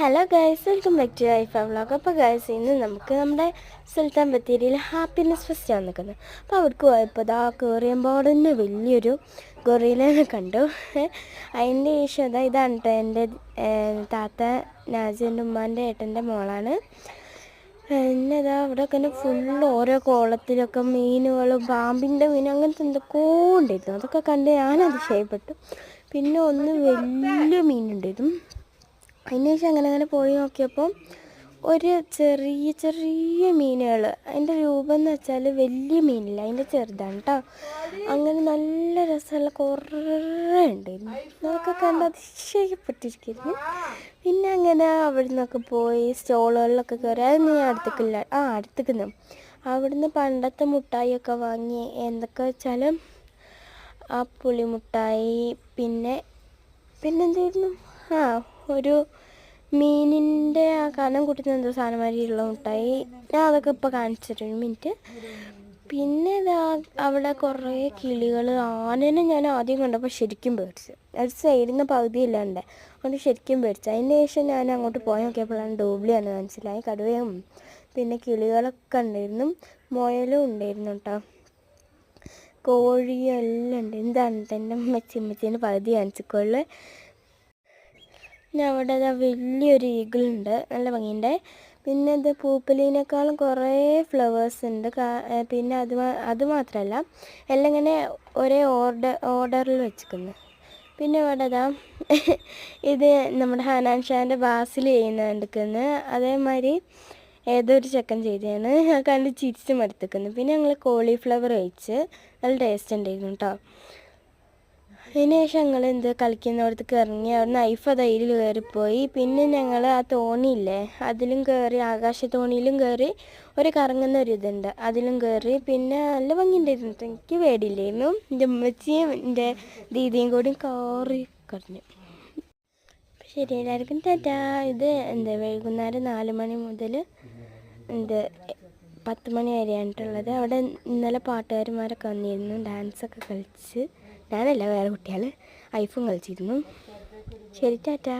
Hello guys, welcome back to Aifa vlog. അപ്പോൾ guys, ഇന്ന് നമുക്ക് നമ്മുടെ സുൽത്താൻ ബത്തേരിയിൽ ഹാപ്പിനെസ് ഫെസ്റ്റ് ആണ് നിൽക്കുന്നത്. അപ്പോൾ അവിടേക്ക് പോയപ്പോൾ ഇതാ കയറിയുമ്പോൾ തന്നെ വലിയൊരു ഗൊറിയിലേനെ കണ്ടു. അതിൻ്റെ ശേഷം ഇതാണ് കേട്ടോ എൻ്റെ താത്ത നാജിൻ്റെ ഉമ്മാൻ്റെ ഏട്ടൻ്റെ മോളാണ്. പിന്നെ ഇതാ അവിടെ ഒക്കെ ഫുള്ള് ഓരോ കോളത്തിലൊക്കെ മീനുകളും പാമ്പിൻ്റെ മീൻ അങ്ങനത്തെ എന്തൊക്കെയോ ഉണ്ടായിരുന്നു. അതൊക്കെ കണ്ട് ഞാൻ അതിശയപ്പെട്ടു. പിന്നെ ഒന്ന് വലിയ മീനുണ്ടായിരുന്നു. അതിന് ശേഷം അങ്ങനെ പോയി നോക്കിയപ്പോൾ ഒരു ചെറിയ ചെറിയ മീനുകൾ, അതിൻ്റെ രൂപം എന്ന് വെച്ചാൽ വലിയ മീനില്ല, അതിൻ്റെ ചെറുതാണ് കേട്ടോ. അങ്ങനെ നല്ല രസമുള്ള കുറേ ഉണ്ടായിരുന്നു. അതൊക്കെ കണ്ട് അതിശയപ്പെട്ടിരിക്കുന്നു. പിന്നെ അങ്ങനെ അവിടെ നിന്നൊക്കെ പോയി സ്റ്റോളുകളിലൊക്കെ കയറി. അതൊന്നും ഞാൻ അടുത്തേക്കുന്നു. അവിടുന്ന് പണ്ടത്തെ മുട്ടായിയൊക്കെ വാങ്ങി. എന്തൊക്കെ വെച്ചാൽ ആ പുളിമുട്ടായി, പിന്നെ എന്തായിരുന്നു, ഒരു മീനിൻ്റെ ആ കനം കൂട്ടുന്ന എന്തോ സാധനം മാതിരിയുള്ള മുട്ടായി. ഞാൻ അതൊക്കെ ഇപ്പോൾ കാണിച്ചിട്ടൊരു മിനിറ്റ്. പിന്നെ അവിടെ കുറേ കിളികൾ. ആനേനെ ഞാൻ ആദ്യം കണ്ടപ്പോൾ ശരിക്കും പേടിച്ചു. അത് സൈഡിൽ നിന്ന് പകുതിയില്ലാണ്ട് അതുകൊണ്ട് ശരിക്കും പേടിച്ചു. അതിന് ശേഷം ഞാൻ അങ്ങോട്ട് പോയി നോക്കിയപ്പോഴാണ് ഡോബ്ലിയാണെന്ന് മനസ്സിലായി. കടുവയും പിന്നെ കിളികളൊക്കെ ഉണ്ടായിരുന്നു, മുയലും ഉണ്ടായിരുന്നു കേട്ടോ. കോഴിയും എല്ലാം ഉണ്ട്. എന്താണ് തന്നെ ഉമ്മച്ചീൻ്റെ പകുതി കാണിച്ചിക്കോള്. പിന്നെ അവിടെ വലിയൊരു ഈഗിളുണ്ട്, നല്ല ഭംഗിയുണ്ട്. പിന്നെ ഇത് പൂപ്പലിനേക്കാളും കുറേ ഫ്ലവേഴ്സ് ഉണ്ട്. പിന്നെ അത് മാത്രമല്ല, എല്ലാം ഇങ്ങനെ ഒരേ ഓർഡറിൽ വെച്ചിരിക്കുന്നു. പിന്നെ ഇവിടെ ഇത് നമ്മുടെ ഹനാൻ ഷാൻ്റെ ബാസിൽ ചെയ്യുന്ന എടുക്കുന്നത്. അതേമാതിരി ഏതൊരു ചെക്കൻ ചെയ്തതാണ്. കണ്ട് ചിരിച്ച് മടുത്തിക്കുന്നു. പിന്നെ ഞങ്ങൾ കോളിഫ്ലവർ കഴിച്ച് നല്ല ടേസ്റ്റ് ഉണ്ടായിരുന്നു കേട്ടോ. അതിന് ശേഷം ഞങ്ങൾ കളിക്കുന്നിടത്തേക്ക് ഇറങ്ങി. അവിടെ നൈഫ് തൈരിൽ കയറിപ്പോയി. പിന്നെ ഞങ്ങൾ ആ തോണിയില്ലേ അതിലും കയറി, ആകാശ തോണിയിലും കയറി. ഒരു കറങ്ങുന്ന ഒരു ഇതുണ്ട്, അതിലും കയറി. പിന്നെ നല്ല ഭംഗിയുണ്ടായിരുന്നു. എനിക്ക് പേടിയില്ലായിരുന്നു. എൻ്റെ ഉമ്മച്ചിയും എൻ്റെ ദീദിയും കൂടി കയറി കറഞ്ഞു. ശരി, എല്ലാവർക്കും ടാറ്റാ. ഇത് വൈകുന്നേരം 4 മണി മുതൽ 10 മണി വരെയാണുള്ളത്. അവിടെ ഇന്നലെ പാട്ടുകാരന്മാരൊക്കെ വന്നിരുന്നു, ഡാൻസൊക്കെ കളിച്ച്. ഞാനല്ല, വേറെ കുട്ടികൾ ഐഫും കളിച്ചിരുന്നു. ശരി, ടാറ്റാ.